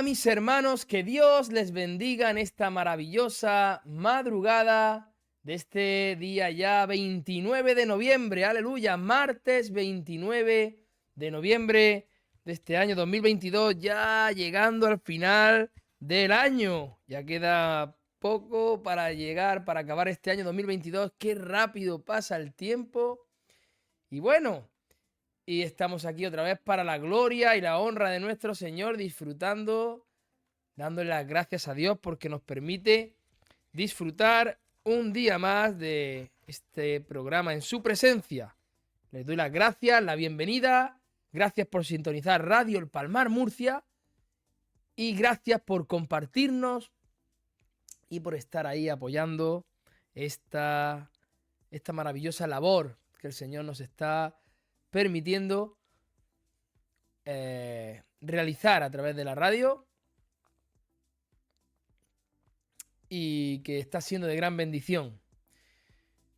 mis hermanos, que Dios les bendiga en esta maravillosa madrugada de este día ya 29 de noviembre, aleluya, martes 29 de noviembre de este año 2022, ya llegando al final del año. Ya queda poco para llegar, para acabar este año 2022. Qué rápido pasa el tiempo. Y bueno, y estamos aquí otra vez para la gloria y la honra de nuestro Señor, disfrutando, dándole las gracias a Dios porque nos permite disfrutar un día más de este programa en su presencia. Les doy las gracias, la bienvenida, gracias por sintonizar Radio El Palmar Murcia y gracias por compartirnos y por estar ahí apoyando esta maravillosa labor que el Señor nos está permitiendo realizar a través de la radio y que está siendo de gran bendición.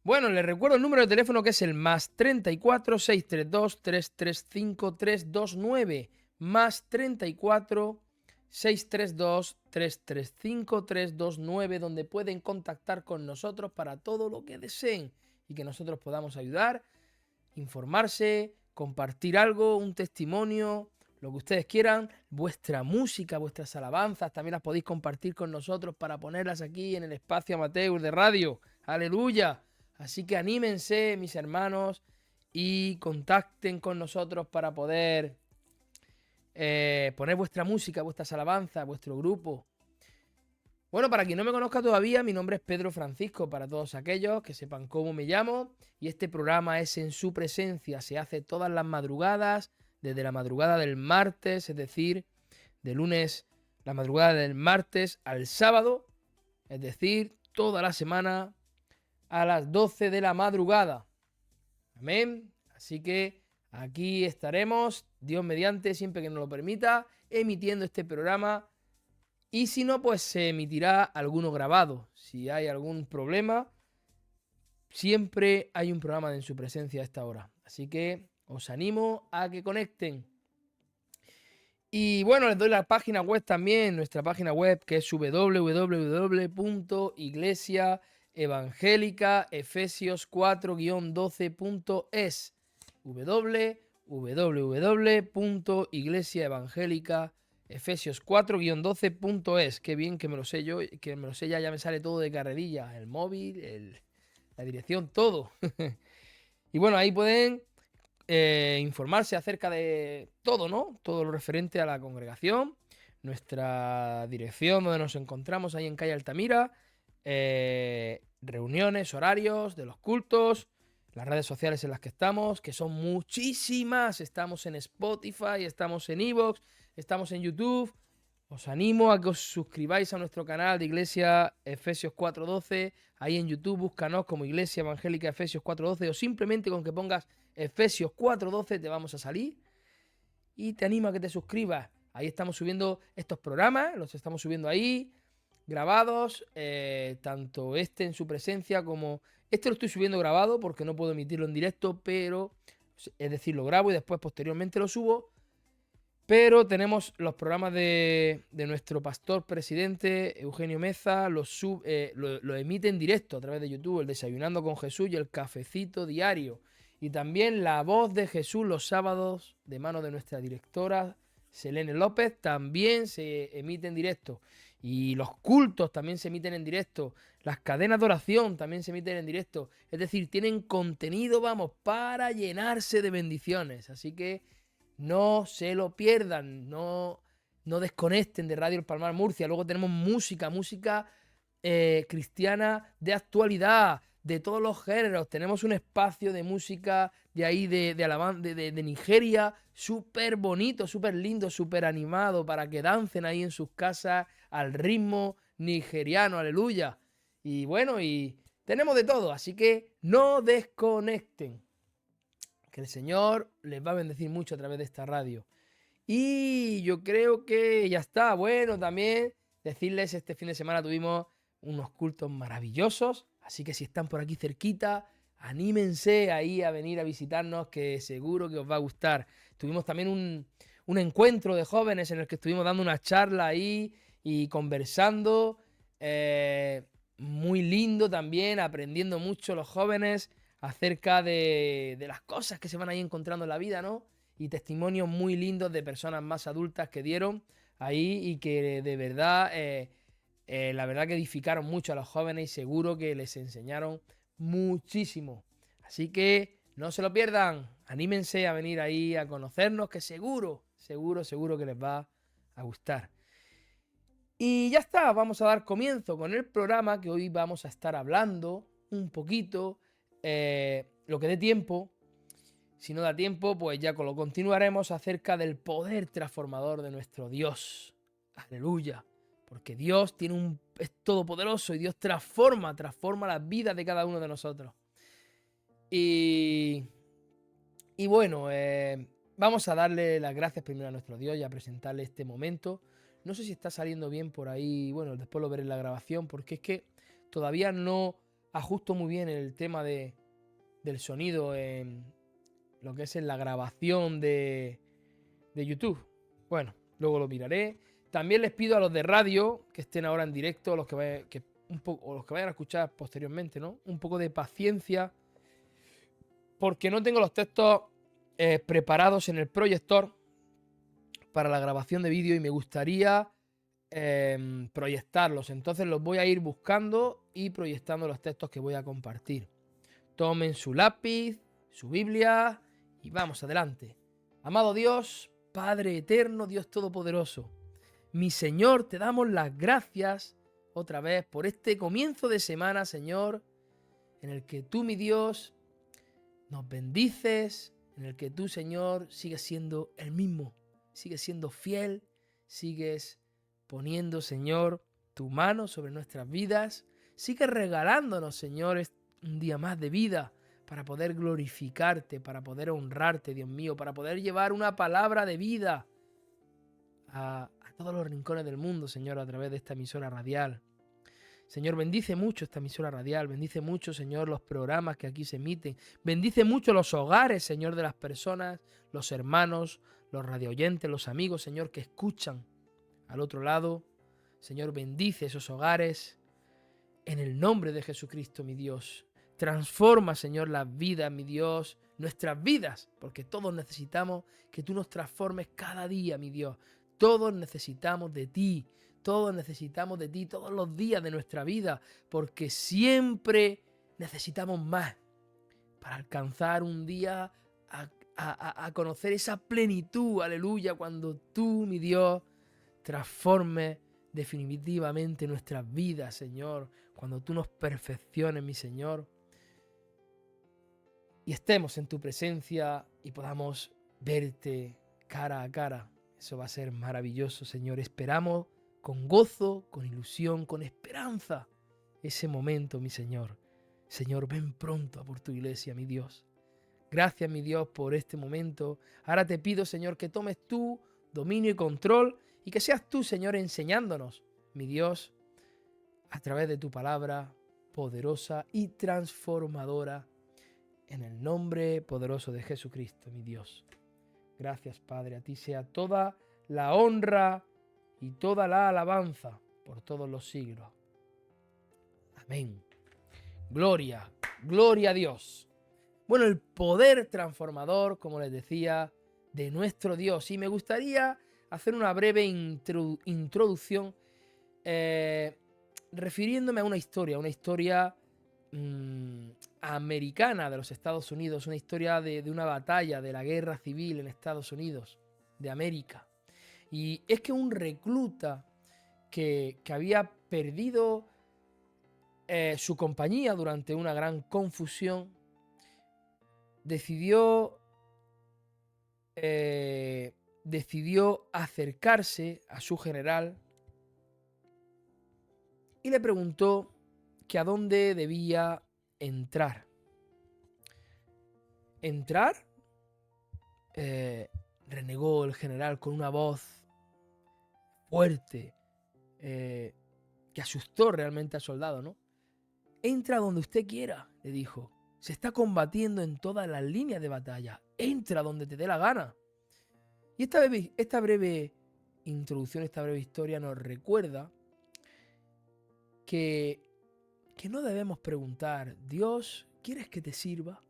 Bueno, les recuerdo el número de teléfono, que es el más 34 632 335 329, más 34 632 335 329, donde pueden contactar con nosotros para todo lo que deseen y que nosotros podamos ayudar, informarse, compartir algo, un testimonio, lo que ustedes quieran, vuestra música, vuestras alabanzas, también las podéis compartir con nosotros para ponerlas aquí en el espacio amateur de radio. ¡Aleluya! Así que anímense, mis hermanos, y contacten con nosotros para poder poner vuestra música, vuestras alabanzas, vuestro grupo. Bueno, para quien no me conozca todavía, mi nombre es Pedro Francisco, para todos aquellos que sepan cómo me llamo, y este programa es En Su Presencia, se hace todas las madrugadas, desde la madrugada del martes, es decir, de lunes, la madrugada del martes al sábado, es decir, toda la semana a las 12 de la madrugada. Amén. Así que aquí estaremos, Dios mediante, siempre que nos lo permita, emitiendo este programa. Y si no, pues se emitirá alguno grabado. Si hay algún problema, siempre hay un programa En Su Presencia a esta hora. Así que os animo a que conecten. Y bueno, les doy la página web también, nuestra página web, que es www.iglesiaevangelicaefesios4-12.es, www.iglesiaevangelicaefesios4-12.es. Qué bien que me lo sé yo, que me lo sé ya me sale todo de carrerilla, el móvil, la dirección, todo. Y bueno, ahí pueden informarse acerca de todo, ¿no? Todo lo referente a la congregación, nuestra dirección donde nos encontramos ahí en calle Altamira, reuniones, horarios de los cultos, las redes sociales en las que estamos, que son muchísimas. Estamos en Spotify, estamos en iVoox, estamos en YouTube. Os animo a que os suscribáis a nuestro canal de Iglesia Efesios 4:12. Ahí en YouTube búscanos como Iglesia Evangélica Efesios 4:12, o simplemente con que pongas Efesios 4:12 te vamos a salir. Y te animo a que te suscribas. Ahí estamos subiendo estos programas, los estamos subiendo ahí, grabados, tanto este En Su Presencia como... Este lo estoy subiendo grabado porque no puedo emitirlo en directo, pero... Es decir, lo grabo y después posteriormente lo subo. Pero tenemos los programas de nuestro pastor presidente, Eugenio Meza, lo emite en directo a través de YouTube, el Desayunando con Jesús y el Cafecito Diario. Y también La Voz de Jesús los sábados, de mano de nuestra directora, Selene López, también se emite en directo. Y los cultos también se emiten en directo. Las cadenas de oración también se emiten en directo. Es decir, tienen contenido, vamos, para llenarse de bendiciones. Así que no se lo pierdan, no desconecten de Radio El Palmar Murcia. Luego tenemos música cristiana de actualidad, de todos los géneros. Tenemos un espacio de música de ahí, de Nigeria, súper bonito, súper lindo, súper animado, para que dancen ahí en sus casas al ritmo nigeriano, aleluya. Y bueno, y tenemos de todo, así que no desconecten, que el Señor les va a bendecir mucho a través de esta radio. Y yo creo que ya está. Bueno, también decirles, este fin de semana tuvimos unos cultos maravillosos, así que si están por aquí cerquita, anímense ahí a venir a visitarnos, que seguro que os va a gustar. Tuvimos también un encuentro de jóvenes en el que estuvimos dando una charla ahí y conversando. Muy lindo también, aprendiendo mucho los jóvenes acerca de las cosas que se van ahí encontrando en la vida, ¿no? Y testimonios muy lindos de personas más adultas que dieron ahí y que de verdad, la verdad que edificaron mucho a los jóvenes y seguro que les enseñaron muchísimo. Así que no se lo pierdan, anímense a venir ahí a conocernos, que seguro, seguro, seguro que les va a gustar. Y ya está, vamos a dar comienzo con el programa que hoy vamos a estar hablando un poquito, lo que dé tiempo. Si no da tiempo, pues ya lo continuaremos acerca del poder transformador de nuestro Dios. Aleluya. Porque Dios es todopoderoso y Dios transforma las vidas de cada uno de nosotros. Y bueno, vamos a darle las gracias primero a nuestro Dios y a presentarle este momento. No sé si está saliendo bien por ahí, bueno, después lo veré en la grabación, porque es que todavía no ajusto muy bien el tema del sonido en lo que es en la grabación de YouTube. Bueno, luego lo miraré. También les pido a los de radio que estén ahora en directo, o los que vayan a escuchar posteriormente, ¿no? Un poco de paciencia, porque no tengo los textos preparados en el proyector para la grabación de vídeo y me gustaría proyectarlos. Entonces los voy a ir buscando y proyectando los textos que voy a compartir. Tomen su lápiz, su Biblia y vamos adelante. Amado Dios, Padre eterno, Dios todopoderoso, mi Señor, te damos las gracias otra vez por este comienzo de semana, Señor, en el que tú, mi Dios, nos bendices, en el que tú, Señor, sigues siendo el mismo, sigues siendo fiel, sigues poniendo, Señor, tu mano sobre nuestras vidas, sigues regalándonos, Señor, un día más de vida para poder glorificarte, para poder honrarte, Dios mío, para poder llevar una palabra de vida a todos los rincones del mundo, Señor, a través de esta emisora radial. Señor, bendice mucho esta emisora radial, bendice mucho, Señor, los programas que aquí se emiten, bendice mucho los hogares, Señor, de las personas, los hermanos, los radioyentes, los amigos, Señor, que escuchan al otro lado. Señor, bendice esos hogares en el nombre de Jesucristo, mi Dios. Transforma, Señor, las vidas, mi Dios, nuestras vidas, porque todos necesitamos que tú nos transformes cada día, mi Dios. Todos necesitamos de ti. Todos necesitamos de ti todos los días de nuestra vida, porque siempre necesitamos más para alcanzar un día a conocer esa plenitud, aleluya, cuando tú, mi Dios, transformes definitivamente nuestras vidas, Señor, cuando tú nos perfecciones, mi Señor, y estemos en tu presencia y podamos verte cara a cara. Eso va a ser maravilloso, Señor. Esperamos con gozo, con ilusión, con esperanza ese momento, mi Señor. Señor, ven pronto a por tu iglesia, mi Dios. Gracias, mi Dios, por este momento. Ahora te pido, Señor, que tomes tú dominio y control y que seas tú, Señor, enseñándonos, mi Dios, a través de tu palabra poderosa y transformadora, en el nombre poderoso de Jesucristo, mi Dios. Gracias, Padre. A ti sea toda la honra y toda la alabanza por todos los siglos. Amén. Gloria, gloria a Dios. Bueno, el poder transformador, como les decía, de nuestro Dios. Y me gustaría hacer una breve introducción refiriéndome a una historia americana de los Estados Unidos, una historia de una batalla, de la guerra civil en Estados Unidos, de América. Y es que un recluta que había perdido su compañía durante una gran confusión, decidió acercarse a su general y le preguntó que a dónde debía entrar. ¿Entrar? Renegó el general con una voz fuerte que asustó realmente al soldado, ¿no? Entra donde usted quiera, le dijo. Se está combatiendo en todas las líneas de batalla. Entra donde te dé la gana. Y esta breve introducción, esta breve historia nos recuerda que no debemos preguntar, Dios, ¿quieres que te sirva?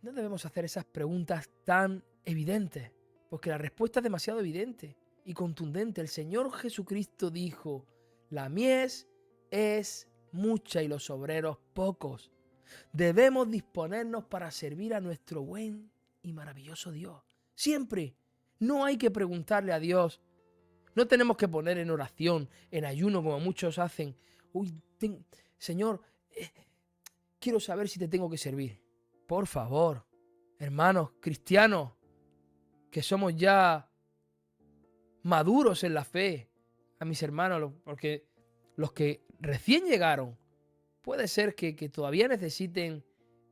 No debemos hacer esas preguntas tan evidentes, porque la respuesta es demasiado evidente y contundente. El Señor Jesucristo dijo, la mies es mucha y los obreros pocos. Debemos disponernos para servir a nuestro buen y maravilloso Dios. Siempre. No hay que preguntarle a Dios. No tenemos que poner en oración, en ayuno, como muchos hacen. Uy, Señor, quiero saber si te tengo que servir. Por favor, hermanos cristianos, que somos ya maduros en la fe, a mis hermanos, porque los que recién llegaron, puede ser que todavía necesiten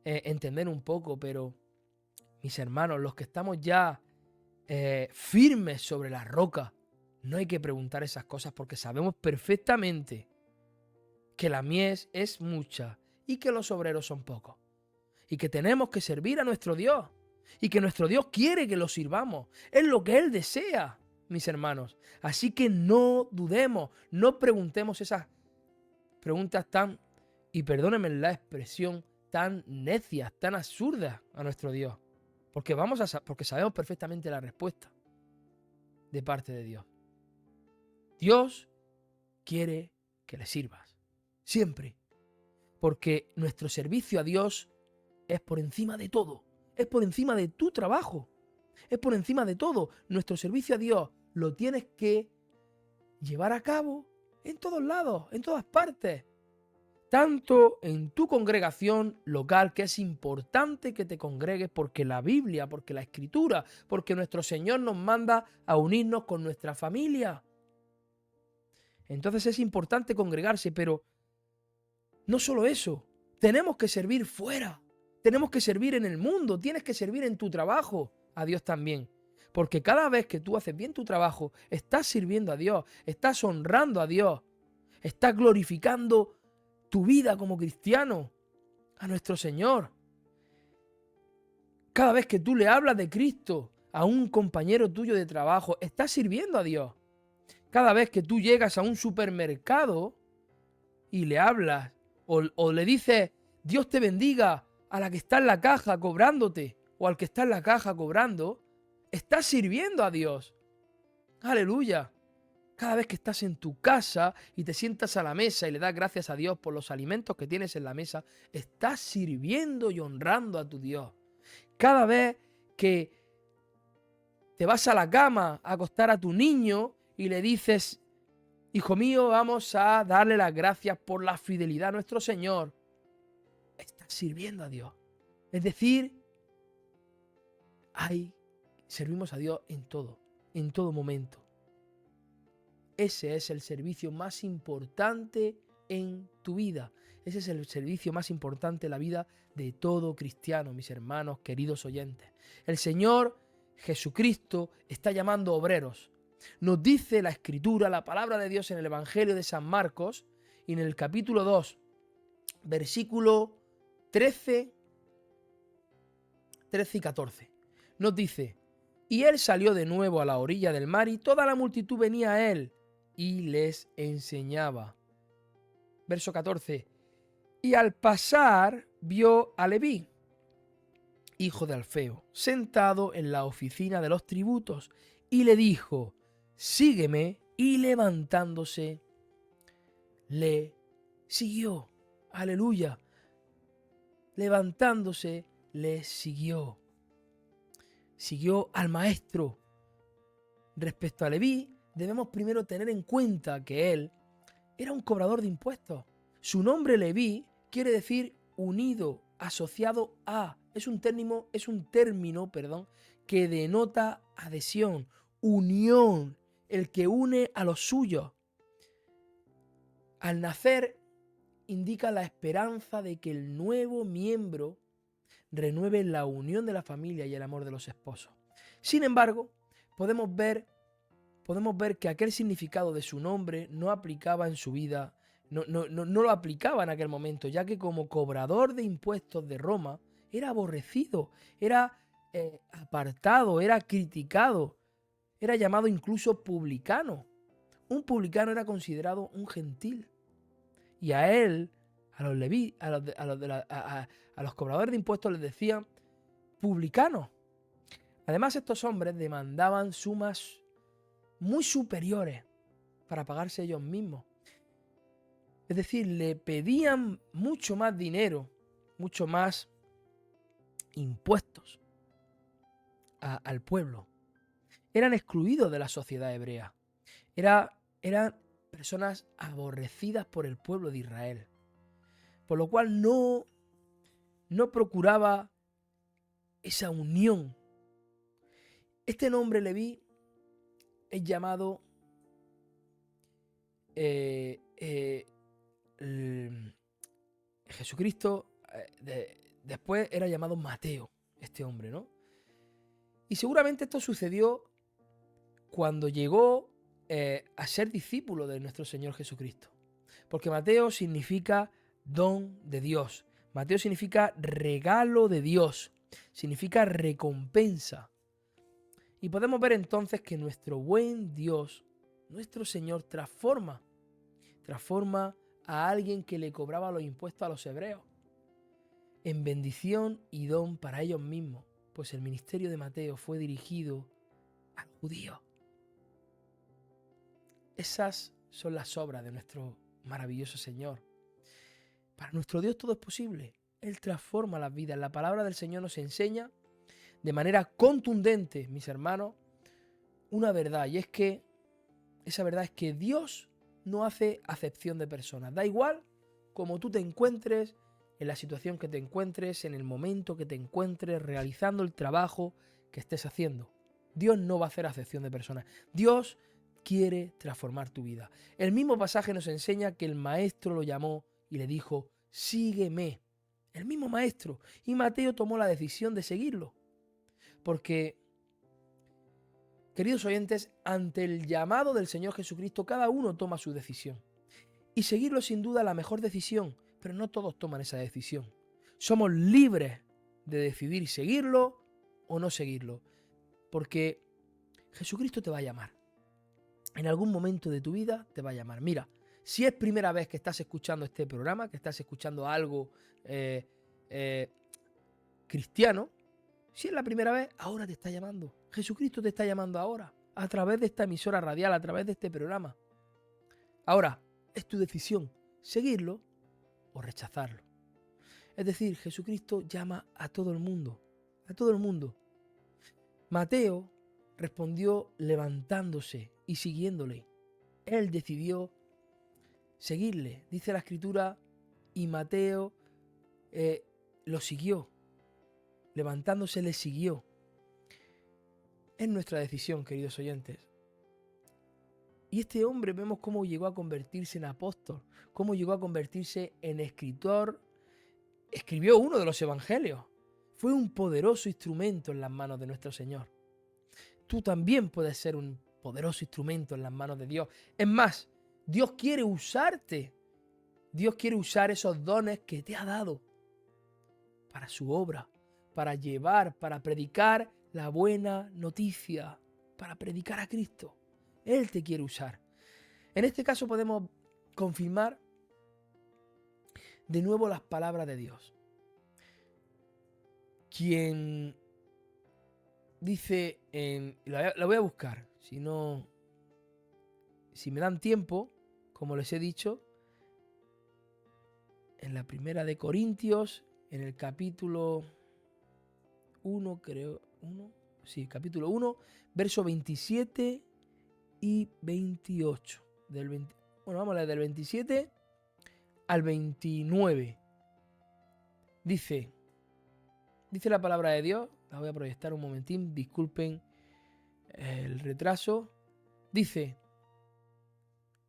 entender un poco, pero mis hermanos, los que estamos ya firmes sobre la roca, no hay que preguntar esas cosas porque sabemos perfectamente que la mies es mucha y que los obreros son pocos. Y que tenemos que servir a nuestro Dios. Y que nuestro Dios quiere que lo sirvamos. Es lo que Él desea, mis hermanos. Así que no dudemos, no preguntemos esas preguntas tan, y perdónenme la expresión, tan necias, tan absurdas a nuestro Dios. Porque sabemos perfectamente la respuesta de parte de Dios. Dios quiere que le sirvas. Siempre. Porque nuestro servicio a Dios es por encima de todo. Es por encima de tu trabajo. Es por encima de todo. Nuestro servicio a Dios lo tienes que llevar a cabo en todos lados, en todas partes. Tanto en tu congregación local, que es importante que te congregues porque la Biblia, porque la Escritura, porque nuestro Señor nos manda a unirnos con nuestra familia. Entonces es importante congregarse, pero no solo eso. Tenemos que servir fuera. Tenemos que servir en el mundo. Tienes que servir en tu trabajo a Dios también. Porque cada vez que tú haces bien tu trabajo, estás sirviendo a Dios, estás honrando a Dios, estás glorificando tu vida como cristiano a nuestro Señor. Cada vez que tú le hablas de Cristo a un compañero tuyo de trabajo, estás sirviendo a Dios. Cada vez que tú llegas a un supermercado y le hablas o le dices, Dios te bendiga a la que está en la caja cobrándote o al que está en la caja cobrando, estás sirviendo a Dios. Aleluya. Cada vez que estás en tu casa y te sientas a la mesa y le das gracias a Dios por los alimentos que tienes en la mesa, estás sirviendo y honrando a tu Dios. Cada vez que te vas a la cama a acostar a tu niño y le dices, hijo mío, vamos a darle las gracias por la fidelidad a nuestro Señor, estás sirviendo a Dios. Es decir, servimos a Dios en todo momento. Ese es el servicio más importante en tu vida. Ese es el servicio más importante en la vida de todo cristiano, mis hermanos, queridos oyentes. El Señor Jesucristo está llamando obreros. Nos dice la Escritura, la palabra de Dios en el Evangelio de San Marcos, y en el capítulo 2, versículo 13 y 14. Nos dice, y él salió de nuevo a la orilla del mar y toda la multitud venía a él y les enseñaba. Verso 14. Y al pasar vio a Leví, hijo de Alfeo, sentado en la oficina de los tributos, y le dijo, sígueme, y levantándose, le siguió. Aleluya. Levantándose, le siguió. Siguió al maestro. Respecto a Leví, debemos primero tener en cuenta que él era un cobrador de impuestos. Su nombre Leví quiere decir unido, asociado a. Es un término, que denota adhesión, unión, el que une a los suyos. Al nacer indica la esperanza de que el nuevo miembro renueve la unión de la familia y el amor de los esposos. Sin embargo, podemos ver que aquel significado de su nombre no aplicaba en su vida, no lo aplicaba en aquel momento, ya que como cobrador de impuestos de Roma era aborrecido, era apartado, era criticado, era llamado incluso publicano. Un publicano era considerado un gentil. Y a él, a los leví, a los cobradores de impuestos les decían publicanos. Además, estos hombres demandaban sumas muy superiores para pagarse ellos mismos. Es decir, le pedían mucho más dinero, mucho más impuestos al pueblo. Eran excluidos de la sociedad hebrea. Eran personas aborrecidas por el pueblo de Israel. Por lo cual no procuraba esa unión. Este nombre Leví es llamado Jesucristo. Después era llamado Mateo, este hombre, ¿no? Y seguramente esto sucedió cuando llegó a ser discípulo de nuestro Señor Jesucristo. Porque Mateo significa don de Dios. Mateo significa regalo de Dios. Significa recompensa. Y podemos ver entonces que nuestro buen Dios, nuestro Señor, transforma a alguien que le cobraba los impuestos a los hebreos en bendición y don para ellos mismos, pues el ministerio de Mateo fue dirigido a los judíos. Esas son las obras de nuestro maravilloso Señor. Para nuestro Dios todo es posible. Él transforma las vidas. La palabra del Señor nos enseña de manera contundente, mis hermanos, una verdad, y es que esa verdad es que Dios no hace acepción de personas. Da igual como tú te encuentres, en la situación que te encuentres, en el momento que te encuentres, realizando el trabajo que estés haciendo. Dios no va a hacer acepción de personas. Dios quiere transformar tu vida. El mismo pasaje nos enseña que el maestro lo llamó y le dijo, sígueme. El mismo maestro. Y Mateo tomó la decisión de seguirlo. Porque, queridos oyentes, ante el llamado del Señor Jesucristo, cada uno toma su decisión. Y seguirlo es sin duda la mejor decisión, pero no todos toman esa decisión. Somos libres de decidir seguirlo o no seguirlo, porque Jesucristo te va a llamar. En algún momento de tu vida te va a llamar. Mira, si es primera vez que estás escuchando este programa, que estás escuchando algo cristiano, si es la primera vez, ahora te está llamando. Jesucristo te está llamando ahora, a través de esta emisora radial, a través de este programa. Ahora, es tu decisión, seguirlo o rechazarlo. Es decir, Jesucristo llama a todo el mundo, a todo el mundo. Mateo respondió levantándose y siguiéndole. Él decidió seguirle. Dice la Escritura, y Mateo lo siguió. Levantándose le siguió. Es nuestra decisión, queridos oyentes. Y este hombre vemos cómo llegó a convertirse en apóstol, cómo llegó a convertirse en escritor. Escribió uno de los evangelios. Fue un poderoso instrumento en las manos de nuestro Señor. Tú también puedes ser un poderoso instrumento en las manos de Dios. Es más, Dios quiere usarte. Dios quiere usar esos dones que te ha dado para su obra, para llevar, para predicar la buena noticia, para predicar a Cristo. Él te quiere usar. En este caso podemos confirmar de nuevo las palabras de Dios. Quien dice la voy a buscar, si me dan tiempo, como les he dicho, en la primera de Corintios, en el capítulo 1, capítulo 1, verso 27 y 28. Vamos a leer del 27 al 29. Dice la palabra de Dios, la voy a proyectar un momentín, disculpen el retraso. Dice,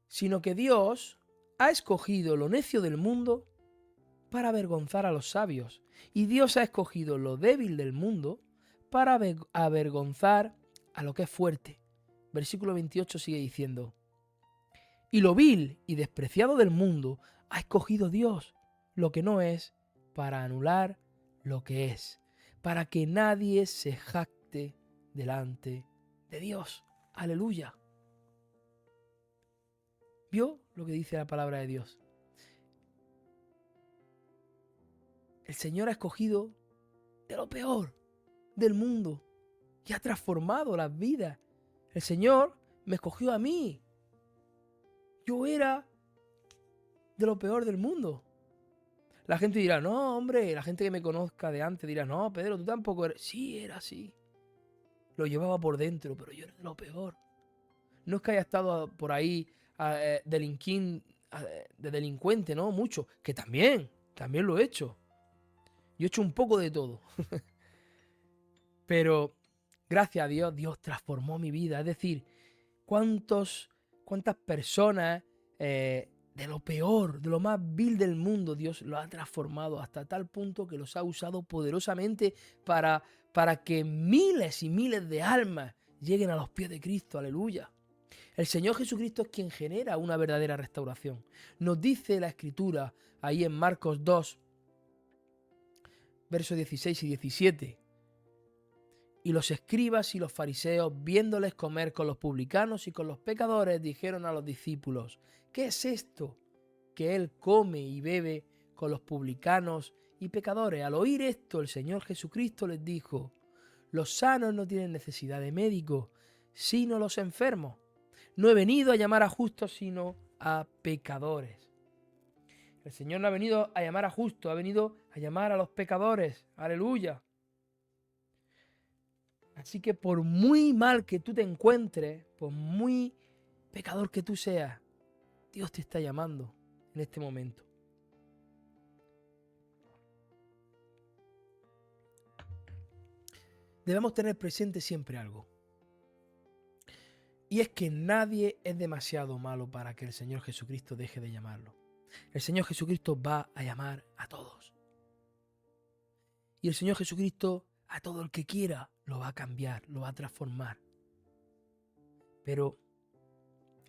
sino que Dios ha escogido lo necio del mundo para avergonzar a los sabios, y Dios ha escogido lo débil del mundo para avergonzar a lo que es fuerte. Versículo 28 sigue diciendo, y lo vil y despreciado del mundo ha escogido Dios, lo que no es, para anular lo que es, para que nadie se jacte delante de Dios. Aleluya. ¿Vio lo que dice la palabra de Dios? El Señor ha escogido de lo peor del mundo y ha transformado las vidas. El Señor me escogió a mí. Yo era de lo peor del mundo. La gente dirá, no, hombre, la gente que me conozca de antes dirá, no, Pedro, tú tampoco eres. Sí, era así. Lo llevaba por dentro, pero yo era de lo peor. No es que haya estado por ahí de delincuente, ¿no? Mucho. Que también lo he hecho. Yo he hecho un poco de todo. Pero gracias a Dios, Dios transformó mi vida. Es decir, cuántas personas de lo peor, de lo más vil del mundo, Dios lo ha transformado hasta tal punto que los ha usado poderosamente para que miles y miles de almas lleguen a los pies de Cristo. Aleluya. El Señor Jesucristo es quien genera una verdadera restauración. Nos dice la Escritura ahí en Marcos 2, versos 16 y 17. Y los escribas y los fariseos, viéndoles comer con los publicanos y con los pecadores, dijeron a los discípulos, ¿qué es esto? Que él come y bebe con los publicanos y pecadores. Al oír esto, el Señor Jesucristo les dijo, los sanos no tienen necesidad de médico, sino los enfermos. No he venido a llamar a justos, sino a pecadores. El Señor no ha venido a llamar a justos, ha venido a llamar a los pecadores. Aleluya. Así que por muy mal que tú te encuentres, por muy pecador que tú seas, Dios te está llamando en este momento. Debemos tener presente siempre algo. Y es que nadie es demasiado malo para que el Señor Jesucristo deje de llamarlo. El Señor Jesucristo va a llamar a todos. Y el Señor Jesucristo a todo el que quiera lo va a cambiar, lo va a transformar. Pero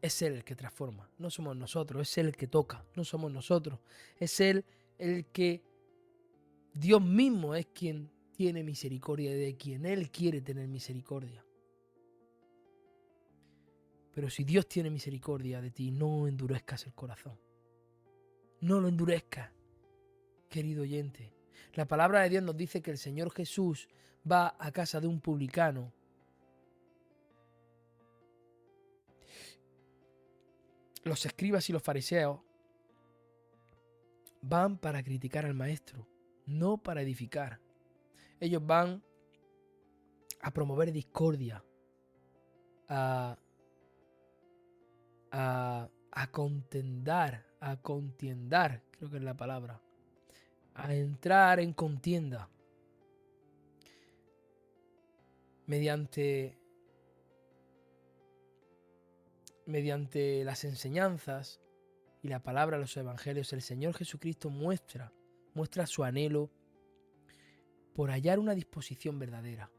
es Él el que transforma, no somos nosotros. Es Él el que toca, no somos nosotros. Es Él el que Dios mismo es quien tiene misericordia de quien Él quiere tener misericordia. Pero si Dios tiene misericordia de ti, no endurezcas el corazón. No lo endurezcas, querido oyente. La palabra de Dios nos dice que el Señor Jesús va a casa de un publicano. Los escribas y los fariseos van para criticar al maestro, no para edificar. Ellos van a promover discordia, a contiendar, creo que es la palabra, a entrar en contienda mediante las enseñanzas y la palabra de los evangelios. El Señor Jesucristo muestra su anhelo por hallar una disposición verdadera.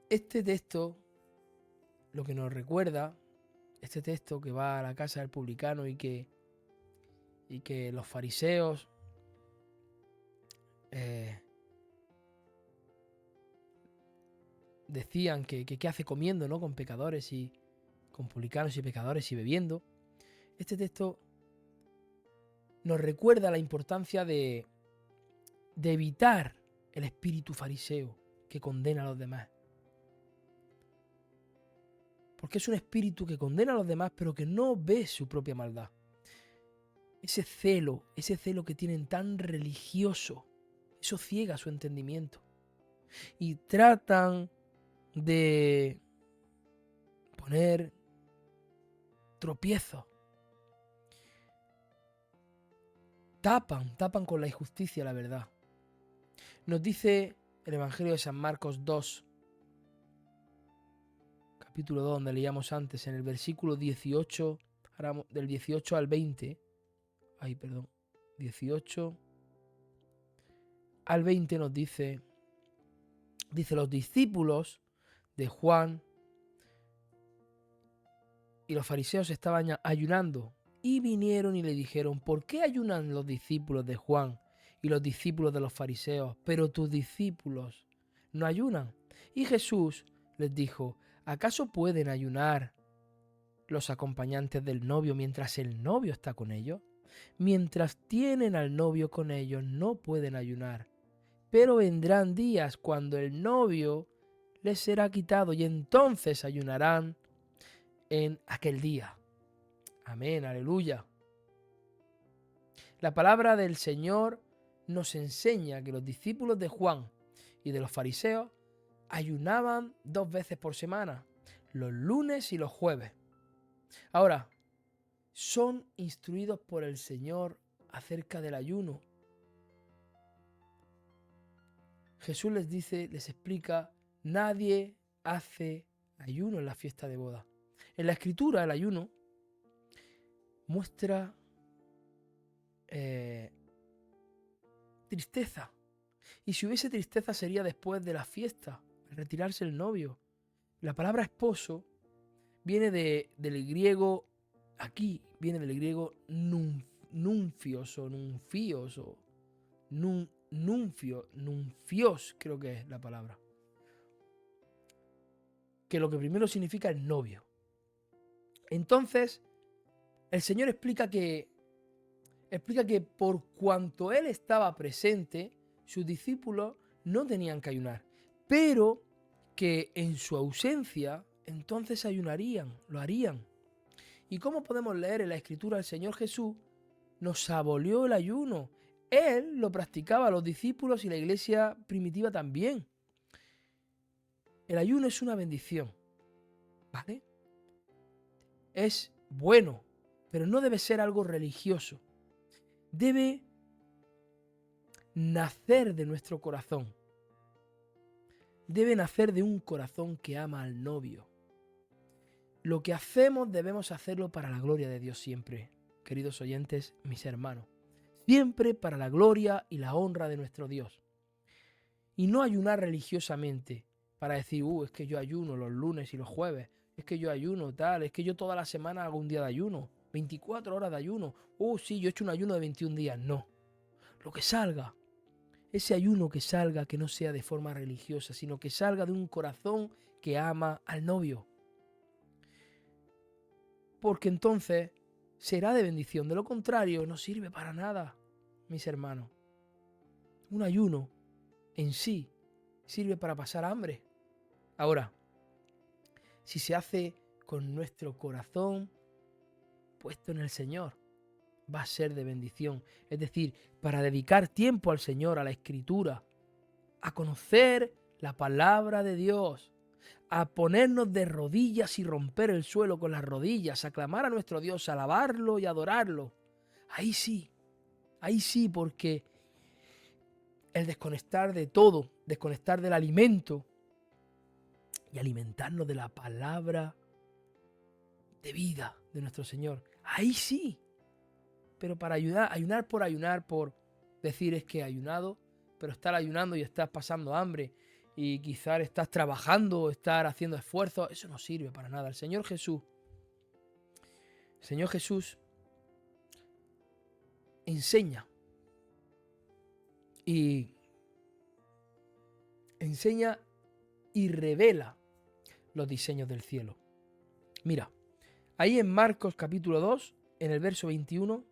Este texto, lo que nos recuerda, este texto que va a la casa del publicano y que los fariseos decían que qué hace comiendo, ¿no?, con pecadores y con publicanos y pecadores y bebiendo. Este texto nos recuerda la importancia de evitar el espíritu fariseo que condena a los demás. Porque es un espíritu que condena a los demás, pero que no ve su propia maldad. Ese celo que tienen tan religioso, eso ciega su entendimiento. Y tratan de poner tropiezos. Tapan con la injusticia la verdad. Nos dice el Evangelio de San Marcos 2, capítulo 2, donde leíamos antes, en el versículo 18, del 18 al 20. 18 al 20 nos dice, los discípulos de Juan y los fariseos estaban ayunando y vinieron y le dijeron, ¿por qué ayunan los discípulos de Juan y los discípulos de los fariseos, pero tus discípulos no ayunan. Y Jesús les dijo, ¿acaso pueden ayunar los acompañantes del novio mientras el novio está con ellos? Mientras tienen al novio con ellos no pueden ayunar, pero vendrán días cuando el novio les será quitado y entonces ayunarán en aquel día. Amén, aleluya. La palabra del Señor nos enseña que los discípulos de Juan y de los fariseos ayunaban 2 veces por semana, los lunes y los jueves. Ahora, son instruidos por el Señor acerca del ayuno. Jesús les dice, les explica, nadie hace ayuno en la fiesta de boda. En la Escritura, el ayuno muestra tristeza. Y si hubiese tristeza sería después de la fiesta, al retirarse el novio. La palabra esposo viene del griego, aquí viene del griego nunfios o nunfios o nunfios, creo que es la palabra. Que lo que primero significa es novio. Entonces, el Señor explica que por cuanto Él estaba presente, sus discípulos no tenían que ayunar, pero que en su ausencia, entonces ayunarían, lo harían. ¿Y cómo podemos leer en la Escritura? El Señor Jesús nos abolió el ayuno. Él lo practicaba, los discípulos y la iglesia primitiva también. El ayuno es una bendición, ¿vale? Es bueno, pero no debe ser algo religioso. Debe nacer de nuestro corazón. Debe nacer de un corazón que ama al novio. Lo que hacemos debemos hacerlo para la gloria de Dios siempre, queridos oyentes, mis hermanos. Siempre para la gloria y la honra de nuestro Dios. Y no ayunar religiosamente para decir, es que yo ayuno los lunes y los jueves, es que yo ayuno tal, es que yo toda la semana hago un día de ayuno, 24 horas de ayuno, sí, yo he hecho un ayuno de 21 días. No, lo que salga, ese ayuno que salga, que no sea de forma religiosa, sino que salga de un corazón que ama al novio. Porque entonces será de bendición. De lo contrario, no sirve para nada, mis hermanos. Un ayuno en sí sirve para pasar hambre. Ahora, si se hace con nuestro corazón puesto en el Señor, va a ser de bendición. Es decir, para dedicar tiempo al Señor, a la Escritura, a conocer la palabra de Dios, a ponernos de rodillas y romper el suelo con las rodillas, a clamar a nuestro Dios, a alabarlo y adorarlo. Ahí sí, porque el desconectar de todo, desconectar del alimento y alimentarnos de la palabra de vida de nuestro Señor. Ahí sí. Pero para ayunar, por decir es que he ayunado, pero estar ayunando y estás pasando hambre y quizás estás trabajando o estar haciendo esfuerzos, eso no sirve para nada. El Señor Jesús enseña y revela los diseños del cielo. Mira, ahí en Marcos capítulo 2, en el verso 21,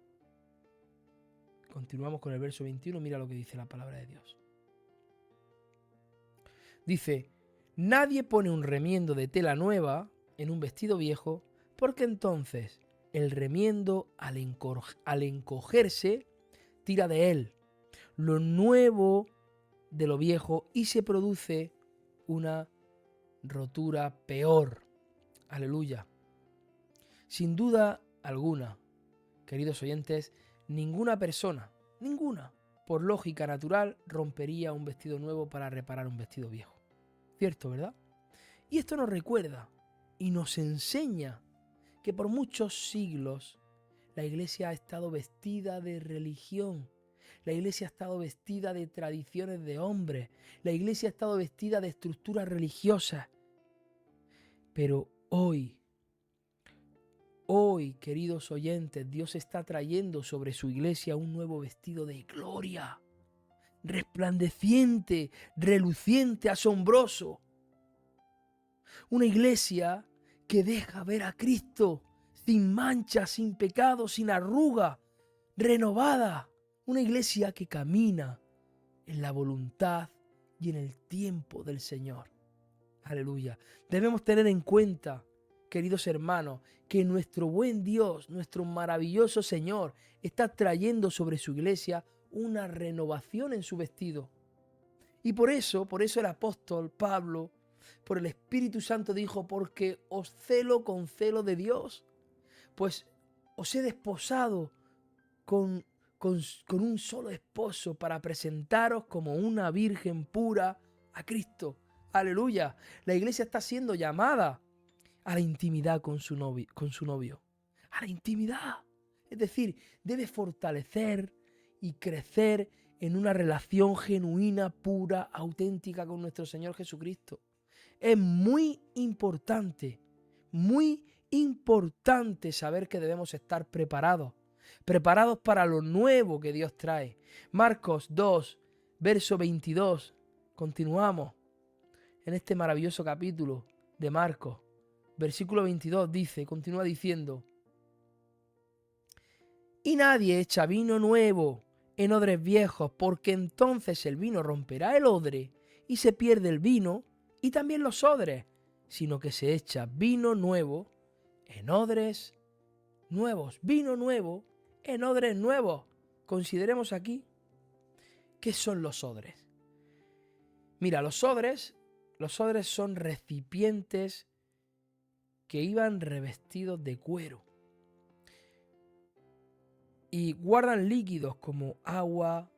continuamos con el verso 21, mira lo que dice la palabra de Dios. Dice, nadie pone un remiendo de tela nueva en un vestido viejo, porque entonces el remiendo al encogerse tira de él lo nuevo de lo viejo y se produce una rotura peor. Aleluya. Sin duda alguna, queridos oyentes, ninguna persona, por lógica natural, rompería un vestido nuevo para reparar un vestido viejo. ¿Cierto, verdad? Y esto nos recuerda y nos enseña que por muchos siglos la iglesia ha estado vestida de religión. La iglesia ha estado vestida de tradiciones de hombres. La iglesia ha estado vestida de estructuras religiosas. Pero hoy, queridos oyentes, Dios está trayendo sobre su iglesia un nuevo vestido de gloria. resplandeciente, reluciente, asombroso. Una iglesia que deja ver a Cristo sin mancha, sin pecado, sin arruga, renovada. Una iglesia que camina en la voluntad y en el tiempo del Señor. Aleluya. Debemos tener en cuenta, queridos hermanos, que nuestro buen Dios, nuestro maravilloso Señor, está trayendo sobre su iglesia una renovación en su vestido. Y por eso el apóstol Pablo, por el Espíritu Santo dijo, porque os celo con celo de Dios, pues os he desposado con un solo esposo para presentaros como una virgen pura a Cristo. Aleluya. La iglesia está siendo llamada a la intimidad con su novio. A la intimidad. Es decir, debe fortalecer y crecer en una relación genuina, pura, auténtica con nuestro Señor Jesucristo. Es muy importante saber que debemos estar preparados para lo nuevo que Dios trae. Marcos 2, verso 22. Continuamos en este maravilloso capítulo de Marcos. Versículo 22 continúa diciendo: y nadie echa vino nuevo en odres viejos, porque entonces el vino romperá el odre y se pierde el vino y también los odres, sino que se echa vino nuevo en odres nuevos. Vino nuevo en odres nuevos. Consideremos aquí qué son los odres. Mira, los odres son recipientes que iban revestidos de cuero y guardan líquidos como agua,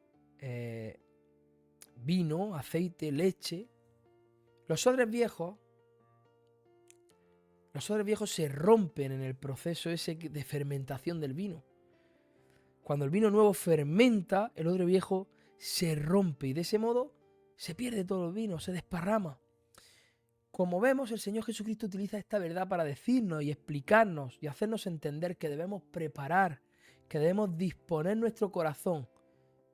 vino, aceite, leche. Los odres viejos se rompen en el proceso ese de fermentación del vino. Cuando el vino nuevo fermenta, el odre viejo se rompe y de ese modo se pierde todo el vino, se desparrama. Como vemos, el Señor Jesucristo utiliza esta verdad para decirnos y explicarnos y hacernos entender que debemos preparar, que debemos disponer nuestro corazón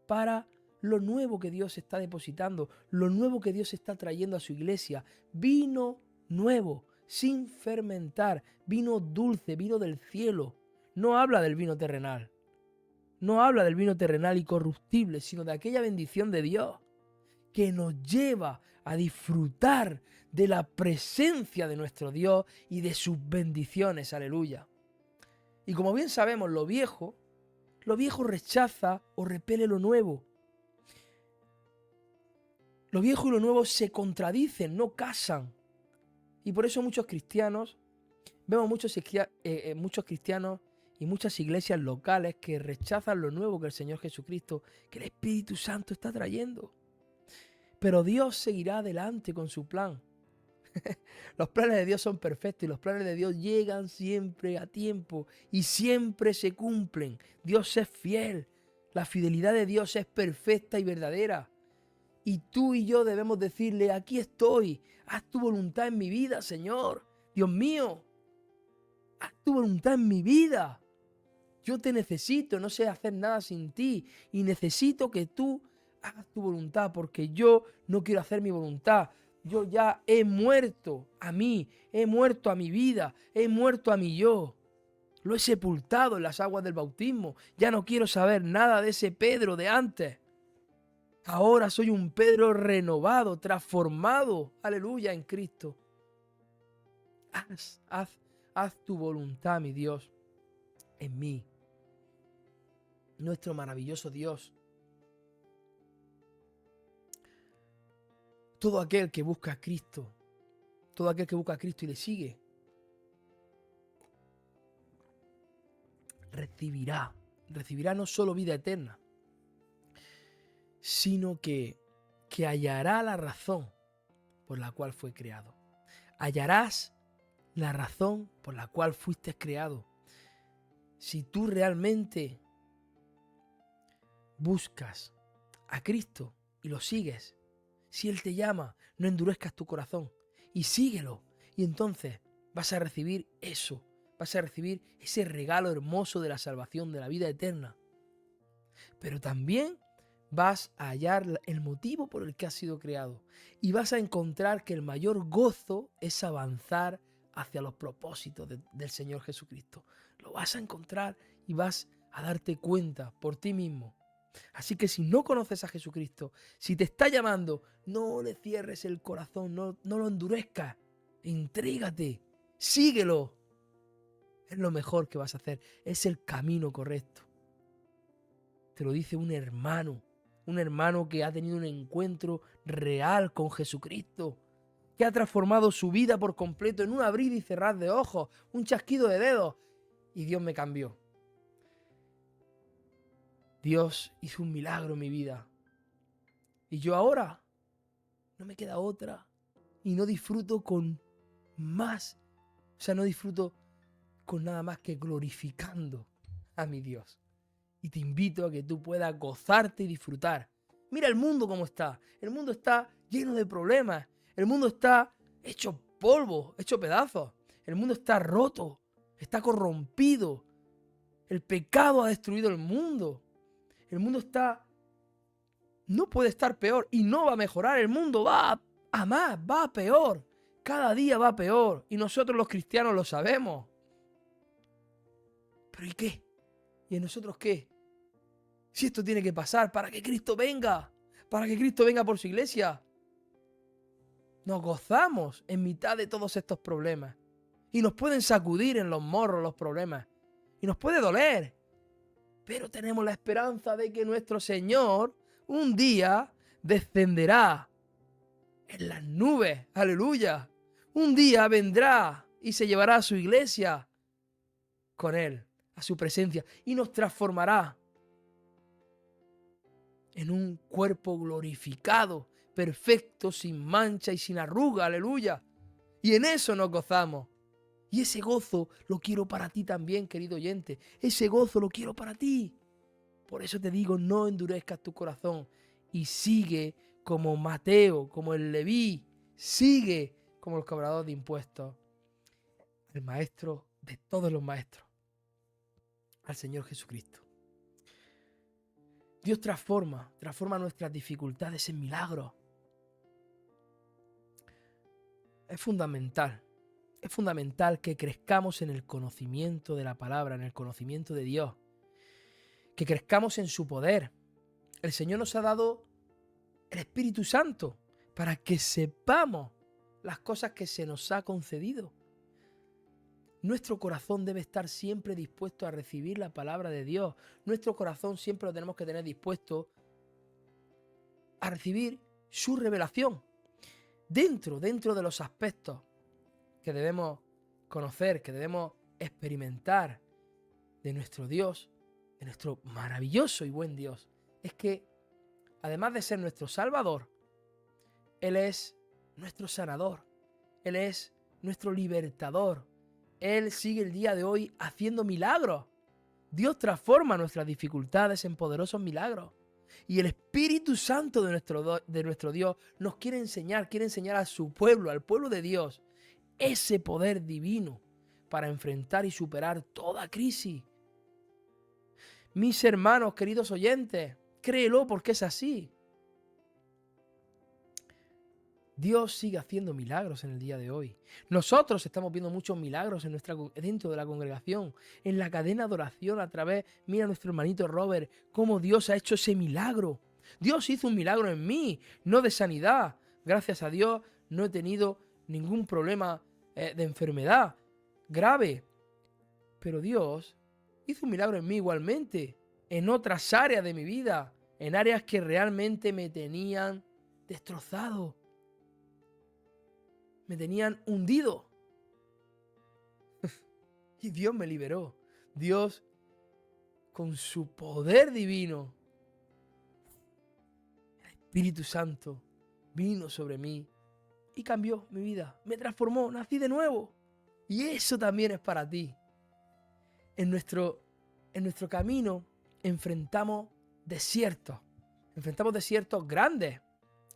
para lo nuevo que Dios está depositando, lo nuevo que Dios está trayendo a su iglesia. Vino nuevo, sin fermentar, vino dulce, vino del cielo. No habla del vino terrenal. No habla del vino terrenal y corruptible, sino de aquella bendición de Dios que nos lleva a disfrutar de la presencia de nuestro Dios y de sus bendiciones. Aleluya. Y como bien sabemos, lo viejo rechaza o repele lo nuevo. Lo viejo y lo nuevo se contradicen, no casan. Y por eso vemos muchos cristianos y muchas iglesias locales que rechazan lo nuevo que el Señor Jesucristo, que el Espíritu Santo está trayendo. Pero Dios seguirá adelante con su plan. Los planes de Dios son perfectos y los planes de Dios llegan siempre a tiempo y siempre se cumplen. Dios es fiel. La fidelidad de Dios es perfecta y verdadera. Y tú y yo debemos decirle: aquí estoy, haz tu voluntad en mi vida, Señor. Dios mío, haz tu voluntad en mi vida. Yo te necesito, no sé hacer nada sin ti y necesito que tú hagas tu voluntad, porque yo no quiero hacer mi voluntad. Yo ya he muerto a mí, he muerto a mi vida, he muerto a mi yo. Lo he sepultado en las aguas del bautismo. Ya no quiero saber nada de ese Pedro de antes. Ahora soy un Pedro renovado, transformado, aleluya, en Cristo. Haz tu voluntad, mi Dios, en mí. Nuestro maravilloso Dios. Todo aquel que busca a Cristo, y le sigue, recibirá no solo vida eterna, sino que hallará la razón por la cual fue creado. Hallarás la razón por la cual fuiste creado. Si tú realmente buscas a Cristo y lo sigues, si Él te llama, no endurezcas tu corazón y síguelo. Y entonces vas a recibir eso, vas a recibir ese regalo hermoso de la salvación, de la vida eterna. Pero también vas a hallar el motivo por el que has sido creado y vas a encontrar que el mayor gozo es avanzar hacia los propósitos del Señor Jesucristo. Lo vas a encontrar y vas a darte cuenta por ti mismo. Así que si no conoces a Jesucristo, si te está llamando, no le cierres el corazón, no lo endurezcas, entrégate, síguelo. Es lo mejor que vas a hacer, es el camino correcto. Te lo dice un hermano que ha tenido un encuentro real con Jesucristo, que ha transformado su vida por completo en un abrir y cerrar de ojos, un chasquido de dedos, y Dios me cambió. Dios hizo un milagro en mi vida. Y yo ahora no me queda otra. Y no disfruto con más. O sea, no disfruto con nada más que glorificando a mi Dios. Y te invito a que tú puedas gozarte y disfrutar. Mira el mundo cómo está. El mundo está lleno de problemas. El mundo está hecho polvo, hecho pedazos. El mundo está roto, está corrompido. El pecado ha destruido el mundo. El mundo no puede estar peor y no va a mejorar. El mundo va a más, va a peor. Cada día va peor. Y nosotros los cristianos lo sabemos. ¿Pero y qué? ¿Y en nosotros qué? Si esto tiene que pasar para que Cristo venga. Para que Cristo venga por su iglesia. Nos gozamos en mitad de todos estos problemas. Y nos pueden sacudir en los morros los problemas. Y nos puede doler. Pero tenemos la esperanza de que nuestro Señor un día descenderá en las nubes. Aleluya. Un día vendrá y se llevará a su iglesia con Él, a su presencia, y nos transformará en un cuerpo glorificado, perfecto, sin mancha y sin arruga. Aleluya. Y en eso nos gozamos. Y ese gozo lo quiero para ti también, querido oyente. Ese gozo lo quiero para ti. Por eso te digo, no endurezcas tu corazón y sigue como Mateo, como el Leví, sigue como los cobradores de impuestos, el maestro de todos los maestros, al Señor Jesucristo. Dios transforma nuestras dificultades en milagros. Es fundamental que crezcamos en el conocimiento de la palabra, en el conocimiento de Dios, que crezcamos en su poder. El Señor nos ha dado el Espíritu Santo para que sepamos las cosas que se nos ha concedido. Nuestro corazón debe estar siempre dispuesto a recibir la palabra de Dios. Nuestro corazón siempre lo tenemos que tener dispuesto a recibir su revelación dentro de los aspectos que debemos conocer, que debemos experimentar de nuestro Dios, de nuestro maravilloso y buen Dios. Es que, además de ser nuestro Salvador, Él es nuestro sanador, Él es nuestro libertador. Él sigue el día de hoy haciendo milagros. Dios transforma nuestras dificultades en poderosos milagros. Y el Espíritu Santo de nuestro Dios nos quiere enseñar a su pueblo, al pueblo de Dios, ese poder divino para enfrentar y superar toda crisis. Mis hermanos, queridos oyentes, créelo porque es así. Dios sigue haciendo milagros en el día de hoy. Nosotros estamos viendo muchos milagros dentro de la congregación, en la cadena de oración a través, mira nuestro hermanito Robert, cómo Dios ha hecho ese milagro. Dios hizo un milagro en mí, no de sanidad. Gracias a Dios no he tenido ningún problema de enfermedad grave. Pero Dios hizo un milagro en mí igualmente, en otras áreas de mi vida, en áreas que realmente me tenían destrozado. Me tenían hundido. Y Dios me liberó. Dios, con su poder divino, el Espíritu Santo, vino sobre mí y cambió mi vida. Me transformó, nací de nuevo. Y eso también es para ti. En nuestro camino enfrentamos desiertos. Enfrentamos desiertos grandes.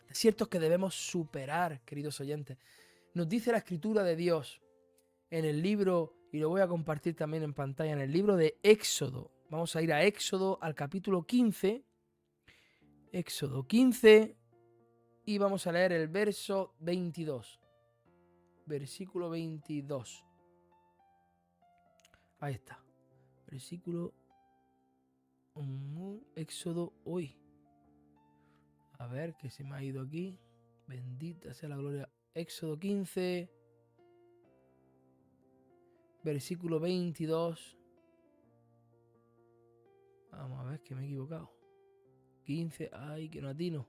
Desiertos que debemos superar, queridos oyentes. Nos dice la Escritura de Dios en el libro, y lo voy a compartir también en pantalla, en el libro de Éxodo. Vamos a ir a Éxodo, al capítulo 15. Éxodo 15 y vamos a leer el verso 22. Versículo 22. Ahí está. Versículo Éxodo hoy. A ver, que se me ha ido aquí. Bendita sea la gloria. Éxodo 15. Versículo 22. Vamos a ver, que me he equivocado. 15. Ay, que no atino.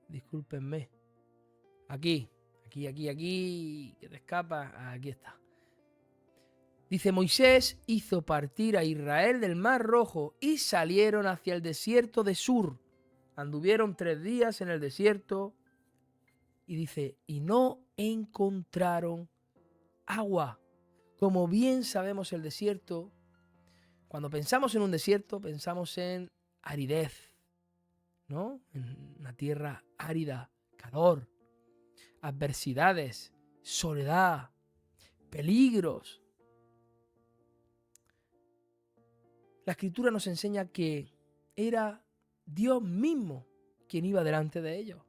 Discúlpenme. Aquí. Que te escapa. Aquí está. Dice: Moisés hizo partir a Israel del Mar Rojo y salieron hacia el desierto de Sur. Anduvieron 3 días en el desierto. Y dice: y no encontraron agua. Como bien sabemos, el desierto, cuando pensamos en un desierto, pensamos en aridez, ¿no? En una tierra árida, calor, adversidades, soledad, peligros. La Escritura nos enseña que era Dios mismo quien iba delante de ellos.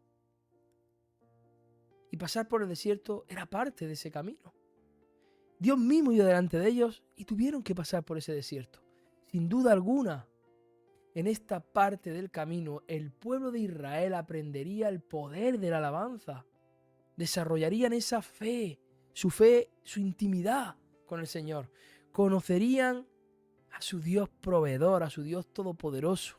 Y pasar por el desierto era parte de ese camino. Dios mismo iba delante de ellos y tuvieron que pasar por ese desierto. Sin duda alguna, en esta parte del camino, el pueblo de Israel aprendería el poder de la alabanza. Desarrollarían esa fe, su intimidad con el Señor. Conocerían a su Dios proveedor, a su Dios todopoderoso.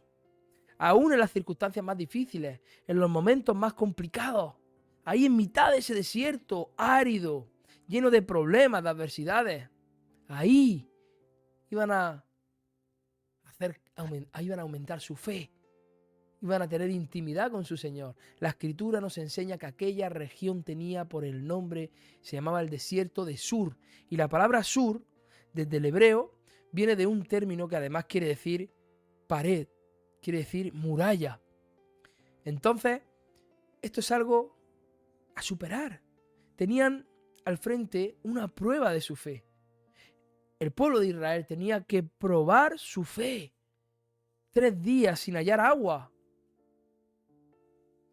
Aún en las circunstancias más difíciles, en los momentos más complicados, ahí en mitad de ese desierto árido, lleno de problemas, de adversidades, ahí iban a aumentar su fe, iban a tener intimidad con su Señor. La Escritura nos enseña que aquella región tenía por el nombre, se llamaba el desierto de Sur, y la palabra Sur, desde el hebreo, viene de un término que además quiere decir pared, quiere decir muralla. Entonces, esto es algo a superar. Tenían al frente una prueba de su fe. El pueblo de Israel tenía que probar su fe. 3 días sin hallar agua.